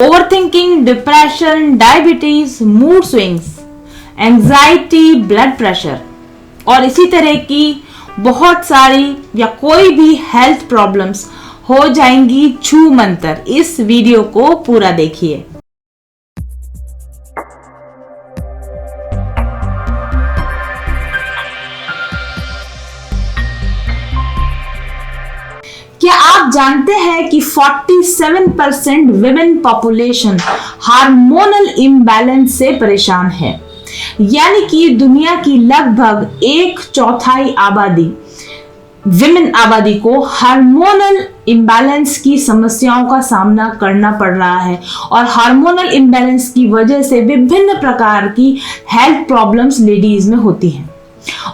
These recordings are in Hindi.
Overthinking, depression, diabetes, mood swings, anxiety, blood pressure और इसी तरह की बहुत सारी या कोई भी हेल्थ प्रॉब्लम्स हो जाएंगी छू मंतर। इस वीडियो को पूरा देखिए। क्या आप जानते हैं कि 47% विमेन पॉपुलेशन हार्मोनल इम्बैलेंस से परेशान है? यानी कि दुनिया की लगभग 1/4 आबादी विमेन आबादी को हार्मोनल इम्बैलेंस की समस्याओं का सामना करना पड़ रहा है और हार्मोनल इम्बैलेंस की वजह से विभिन्न प्रकार की हेल्थ प्रॉब्लम्स लेडीज में होती हैं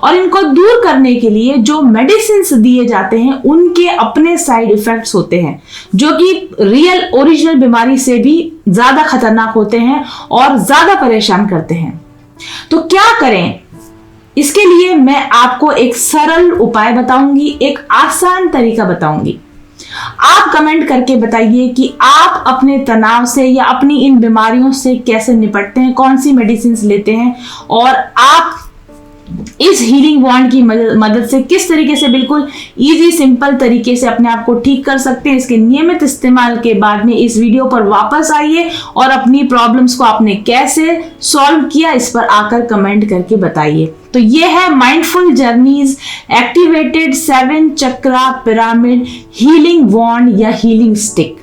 और इनको दूर करने के लिए जो मेडिसिन्स दिए जाते हैं उनके अपने साइड इफेक्ट्स होते हैं जो कि रियल ओरिजिनल बीमारी से भी ज्यादा खतरनाक होते हैं और ज्यादा परेशान करते हैं। तो क्या करें? इसके लिए मैं आपको एक सरल उपाय बताऊंगी, एक आसान तरीका बताऊंगी। आप कमेंट करके बताइए कि आप अपने तनाव से या अपनी इन बीमारियों से कैसे निपटते हैं, कौन सी मेडिसिन लेते हैं और आप इस हीलिंग वॉन्ड की मदद से किस तरीके से बिल्कुल इजी सिंपल तरीके से अपने आप को ठीक कर सकते हैं। इसके नियमित इस्तेमाल के बाद में इस वीडियो पर वापस आइए और अपनी प्रॉब्लम्स को आपने कैसे सॉल्व किया इस पर आकर कमेंट करके बताइए। तो ये है माइंडफुल जर्नीज एक्टिवेटेड 7 चक्रा पिरामिड हीलिंग वॉन्ड या हीलिंग स्टिक।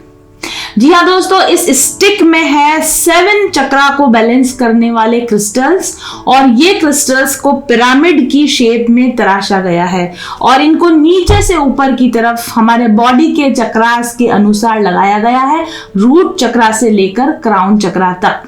जी हाँ दोस्तों, इस स्टिक में है 7 चक्रा को बैलेंस करने वाले क्रिस्टल्स और ये क्रिस्टल्स को पिरामिड की शेप में तराशा गया है और इनको नीचे से ऊपर की तरफ हमारे बॉडी के चक्रास के अनुसार लगाया गया है, रूट चक्रा से लेकर क्राउन चक्रा तक।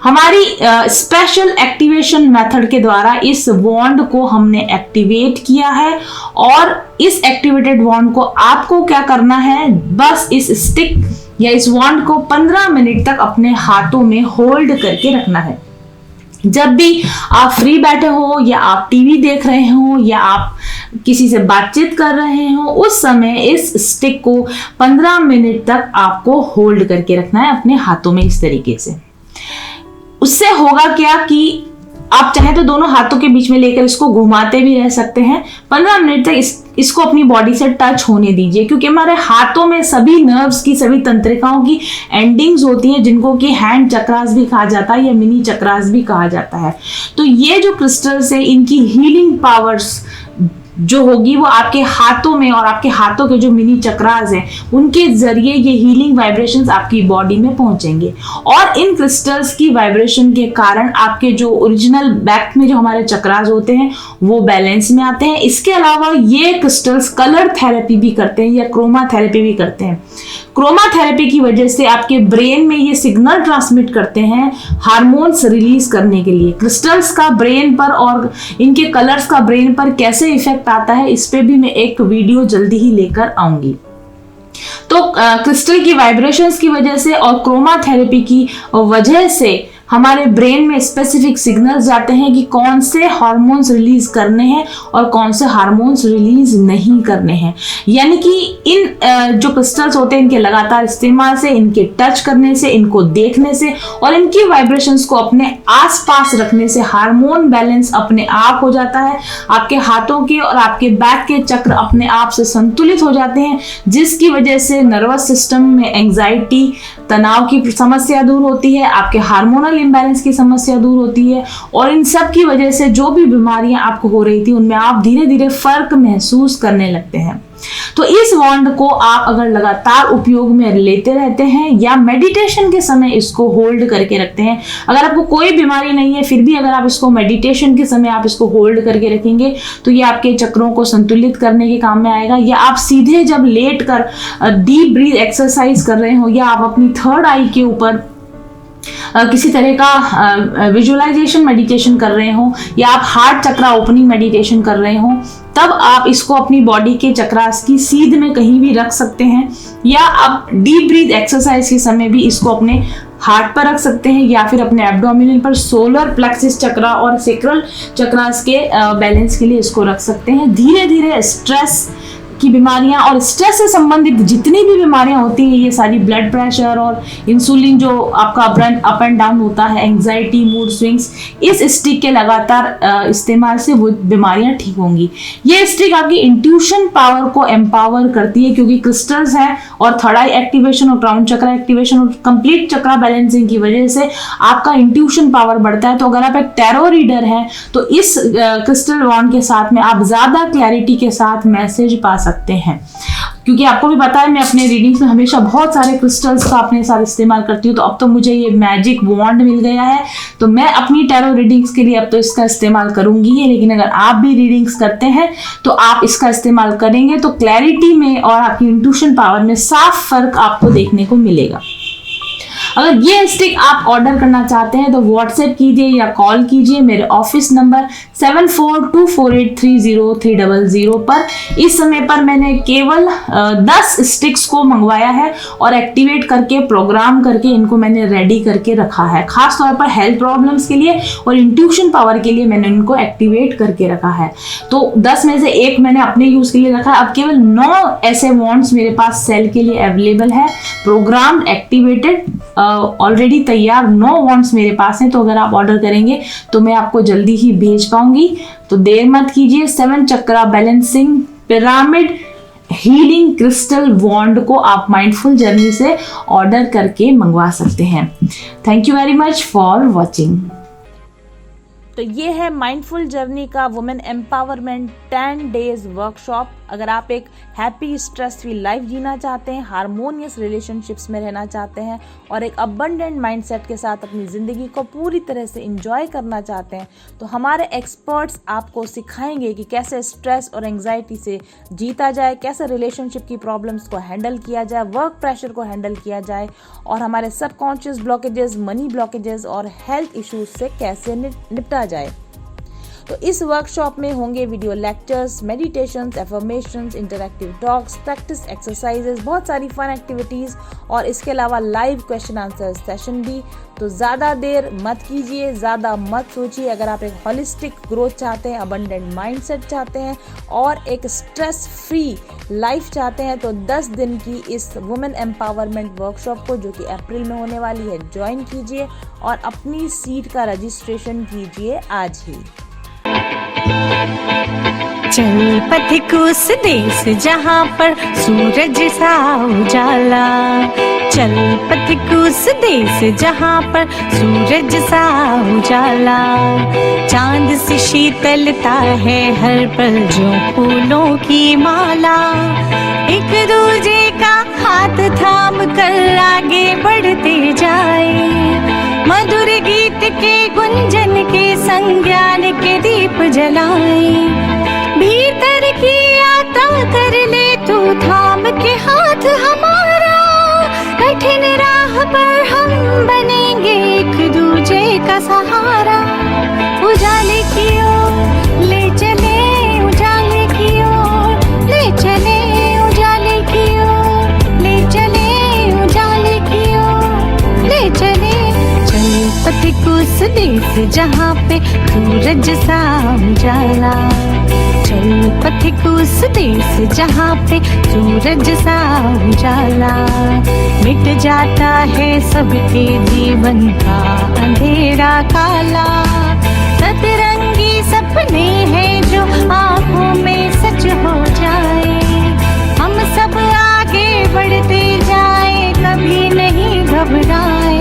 हमारी स्पेशल एक्टिवेशन मेथड के द्वारा इस वॉन्ड को हमने एक्टिवेट किया है और इस एक्टिवेटेड वॉन्ड को आपको क्या करना है, बस इस स्टिक या इस वॉन्ड को 15 मिनट तक अपने हाथों में होल्ड करके रखना है। जब भी आप फ्री बैठे हो या आप टीवी देख रहे हो या आप किसी से बातचीत कर रहे हो, उस समय इस स्टिक को 15 मिनट तक आपको होल्ड करके रखना है अपने हाथों में इस तरीके से। उससे होगा क्या कि आप चाहे तो दोनों हाथों के बीच में लेकर इसको घुमाते भी रह सकते हैं। 15 मिनट तक इसको अपनी बॉडी से टच होने दीजिए क्योंकि हमारे हाथों में सभी नर्व्स की, सभी तंत्रिकाओं की एंडिंग्स होती हैं जिनको कि हैंड चक्रास भी कहा जाता है या मिनी चक्रास भी कहा जाता है। तो ये जो क्रिस्टल्स है इनकी हीलिंग पावर्स जो होगी वो आपके हाथों में और आपके हाथों के जो मिनी चक्रास हैं उनके जरिए ये हीलिंग वाइब्रेशंस आपकी बॉडी में पहुंचेंगे और इन क्रिस्टल्स की वाइब्रेशन के कारण आपके जो ओरिजिनल बैक में जो हमारे चक्रास होते हैं वो बैलेंस में आते हैं। इसके अलावा ये क्रिस्टल्स कलर थेरेपी भी करते हैं या क्रोमा थेरेपी भी करते हैं। क्रोमा थेरेपी की वजह से आपके ब्रेन में ये सिग्नल ट्रांसमिट करते हैं हार्मोन्स रिलीज करने के लिए। क्रिस्टल्स का ब्रेन पर और इनके कलर्स का ब्रेन पर कैसे इफेक्ट आता है इस पे भी मैं एक वीडियो जल्दी ही लेकर आऊंगी। तो क्रिस्टल की वाइब्रेशंस की वजह से और क्रोमा थेरेपी की वजह से हमारे ब्रेन में स्पेसिफिक सिग्नल्स जाते हैं कि कौन से हार्मोन्स रिलीज करने हैं और कौन से हार्मोन्स रिलीज नहीं करने हैं। यानी कि इन जो क्रिस्टल्स होते हैं इनके लगातार इस्तेमाल से, इनके टच करने से, इनको देखने से और इनकी वाइब्रेशंस को अपने आसपास रखने से हार्मोन बैलेंस अपने आप हो जाता है। आपके हाथों के और आपके बैक के चक्र अपने आप से संतुलित हो जाते हैं जिसकी वजह से नर्वस सिस्टम में एंजाइटी, तनाव की समस्या दूर होती है, आपके हार्मोनल इम्बैलेंस की समस्या दूर होती है और इन सब की वजह से जो भी बीमारियां आपको हो रही थी उनमें आप धीरे धीरे फर्क महसूस करने लगते हैं। तो इस वॉन्ड को आप अगर लगातार उपयोग में लेते रहते हैं या मेडिटेशन के समय इसको होल्ड करके रखते हैं, अगर आपको कोई बीमारी नहीं है फिर भी अगर आप इसको मेडिटेशन के समय आप इसको होल्ड करके रखेंगे तो ये आपके चक्रों को संतुलित करने के काम में आएगा। या आप सीधे जब लेट कर डीप ब्रीथ एक्सरसाइज कर रहे हो या आप अपनी थर्ड आई के ऊपर किसी तरह का विजुअलाइजेशन मेडिटेशन कर रहे हो या आप हार्ट चक्रा ओपनिंग मेडिटेशन कर रहे हो, तब आप इसको अपनी बॉडी के चक्रास की सीध में कहीं भी रख सकते हैं या आप डीप ब्रीथ एक्सरसाइज के समय भी इसको अपने हार्ट पर रख सकते हैं या फिर अपने एब्डोमिनल पर सोलर प्लेक्सिस चक्रा और सेक्रल चक्रास के बैलेंस के लिए इसको रख सकते हैं। धीरे धीरे स्ट्रेस की बीमारियां और स्ट्रेस से संबंधित जितनी भी बीमारियां होती हैं, ये सारी ब्लड प्रेशर और इंसुलिन जो आपका अप एंड डाउन होता है, एंग्जाइटी, मूड स्विंग्स, इस स्टिक के लगातार इस्तेमाल से वो बीमारियां ठीक होंगी। ये स्टिक आपकी इंट्यूशन पावर को एम्पावर करती है, क्योंकि क्रिस्टल्स हैं और थर्ड आई एक्टिवेशन और क्राउन चक्रा एक्टिवेशन और कंप्लीट चक्रा बैलेंसिंग की वजह से आपका इंट्यूशन पावर बढ़ता है। तो अगर आप एक टैरो रीडर हैं तो इस क्रिस्टल वॉन्ड के साथ में आप ज्यादा क्लैरिटी के साथ मैसेज पा सकते हैं, क्योंकि आपको भी पता है मैं अपने रीडिंग्स में हमेशा बहुत सारे क्रिस्टल्स का अपने साथ इस्तेमाल करती हूँ। तो अब तो मुझे ये मैजिक वॉन्ड मिल गया है, तो मैं अपनी टैरो रीडिंग्स के लिए अब तो इसका इस्तेमाल करूंगी ही। लेकिन अगर आप भी रीडिंग्स करते हैं तो आप इसका इस्तेमाल करेंगे तो क्लैरिटी में और आपकी इंट्यूशन पावर में साफ फर्क आपको देखने को मिलेगा। अगर ये स्टिक आप ऑर्डर करना चाहते हैं तो व्हाट्सएप कीजिए या कॉल कीजिए मेरे ऑफिस नंबर 7424830300 पर। इस समय पर मैंने केवल 10 स्टिक्स को मंगवाया है और एक्टिवेट करके प्रोग्राम करके इनको मैंने रेडी करके रखा है, खास तौर पर हेल्थ प्रॉब्लम्स के लिए और इंट्यूशन पावर के लिए मैंने इनको एक्टिवेट करके रखा है। तो 10 में से एक मैंने अपने यूज के लिए रखा है। अब केवल 9 ऐसे वॉन्ड्स मेरे पास सेल के लिए अवेलेबल है, प्रोग्राम्ड, एक्टिवेटेड, ऑलरेडी तैयार 9 वॉन्ड्स मेरे पास हैं। तो अगर आप ऑर्डर करेंगे तो मैं आपको जल्दी ही भेज पाऊंगी, तो देर मत कीजिए। 7 चक्रा बैलेंसिंग पिरामिड हीलिंग क्रिस्टल वॉन्ड को आप माइंडफुल जर्नी से ऑर्डर करके मंगवा सकते हैं। Thank you very much for watching. तो ये है माइंडफुल जर्नी का वुमेन एम्पावरमेंट 10 डेज वर्कशॉप। अगर आप एक हैप्पी स्ट्रेस फ्री लाइफ जीना चाहते हैं, हारमोनियस रिलेशनशिप्स में रहना चाहते हैं और एक अबंडेंट माइंडसेट के साथ अपनी ज़िंदगी को पूरी तरह से एंजॉय करना चाहते हैं, तो हमारे एक्सपर्ट्स आपको सिखाएंगे कि कैसे स्ट्रेस और एंग्जाइटी से जीता जाए, कैसे रिलेशनशिप की प्रॉब्लम्स को हैंडल किया जाए, वर्क प्रेशर को हैंडल किया जाए और हमारे सबकॉन्शियस ब्लॉकेजेस, मनी ब्लॉकेजेस और हेल्थ इश्यूज से कैसे निपटा जाए। तो इस वर्कशॉप में होंगे video lectures, meditations, affirmations, interactive talks, practice exercises, बहुत सारी फन एक्टिविटीज़ और इसके अलावा लाइव क्वेश्चन आंसर सेशन भी। तो ज़्यादा देर मत कीजिए, ज़्यादा मत सोचिए। अगर आप एक होलिस्टिक ग्रोथ चाहते हैं, अबंडेंट माइंडसेट चाहते हैं और एक स्ट्रेस फ्री लाइफ चाहते हैं तो 10 दिन की इस वुमेन एम्पावरमेंट वर्कशॉप को, जो कि अप्रैल में होने वाली है, ज्वाइन कीजिए और अपनी सीट का रजिस्ट्रेशन कीजिए आज ही। चल पथिक उस देश जहाँ पर सूरज सा उजाला, चल पथिक उस देश जहाँ पर सूरज सा उजाला, चांद से शीतलता है हर पल जो फूलों की माला, एक दूजे का हाथ थाम कर आगे बढ़ते जाए, मधुर गीत के गुंजन के संग ज्ञान के दीप जलाए, भीतर की यात्रा कर ले तू थाम के हाथ हमारा, कठिन राह पर हम बनेंगे एक दूजे का सहारा, उजाले की ओर ले चले, उजाले की ओर ले चले, उजाले की ओर ले चले, उजाले की ओर ले चले, चल पथिक उस देश जहाँ पे सूरज सा उजाला, चल पथिक उस देश जहाँ पे सूरज सा उजाला, मिट जाता है सबके जीवन का अंधेरा काला, सतरंगी सपने हैं जो आँखों में सच हो जाए, हम सब आगे बढ़ते जाए, कभी नहीं घबराए,